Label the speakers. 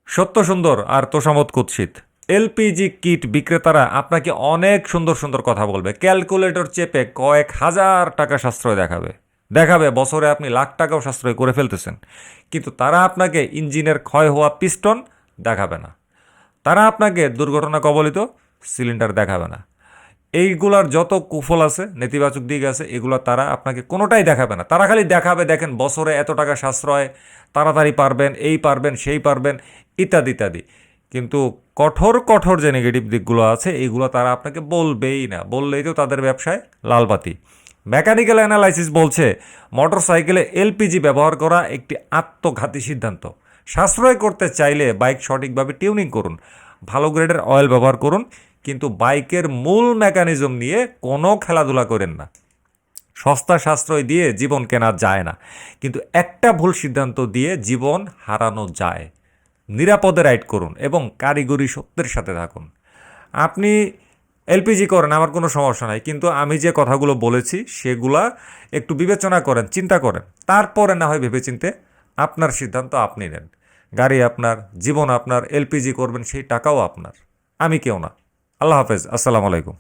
Speaker 1: সত্য সুন্দর আর তোষামত কুৎসিত। এলপিজি কিট বিক্রেতারা আপনাকে অনেক সুন্দর সুন্দর কথা বলবে, ক্যালকুলেটর চেপে কয়েক হাজার টাকা সাশ্রয় দেখাবে, দেখাবে বছরে আপনি লাখ টাকাও সাশ্রয় করে ফেলতেছেন। কিন্তু তারা আপনাকে ইঞ্জিনের ক্ষয় হওয়া পিস্টন দেখাবে না, তারা আপনাকে দুর্ঘটনা কবলিত সিলিন্ডার দেখাবে না। এইগুলার যত কুফল আছে, নেতিবাচক দিক আছে, এগুলো তারা আপনাকে কোনোটাই দেখাবে না। তারা খালি দেখাবে দেখেন বছরে এত টাকা সাশ্রয়, তাড়াতাড়ি পারবেন, এই পারবেন, সেই পারবেন, ইত্যাদি ইত্যাদি। কিন্তু কঠোর কঠোর যে নেগেটিভ দিকগুলো আছে এইগুলো তারা আপনাকে বলবেই না, বললেই তো তাদের ব্যবসায় লালবাতি। মেকানিক্যাল অ্যানালাইসিস বলছে মোটর সাইকেলে এলপিজি ব্যবহার করা একটি আত্মঘাতী সিদ্ধান্ত। সাশ্রয় করতে চাইলে বাইক সঠিকভাবে টিউনিং করুন, ভালো গ্রেডের অয়েল ব্যবহার করুন, কিন্তু বাইকের মূল মেকানিজম নিয়ে কোনো খেলাধুলা করেন না। সস্তা সাশ্রয় দিয়ে জীবন কেনা যায় না, কিন্তু একটা ভুল সিদ্ধান্ত দিয়ে জীবন হারানো যায়। নিরাপদে রাইড করুন এবং কারিগরি সত্যের সাথে থাকুন। আপনি এলপিজি করেন, আমার কোনো সমস্যা নাই, কিন্তু আমি যে কথাগুলো বলেছি সেগুলা একটু বিবেচনা করেন, চিন্তা করেন, তারপরে না হয় ভেবেচিন্তে আপনার সিদ্ধান্ত আপনি নেন। গাড়ি আপনার, জীবন আপনার, এলপিজি করবেন সেই টাকাও আপনার, আমি কেউ না। আল্লাহ হাফেজ, আসসালামু আলাইকুম।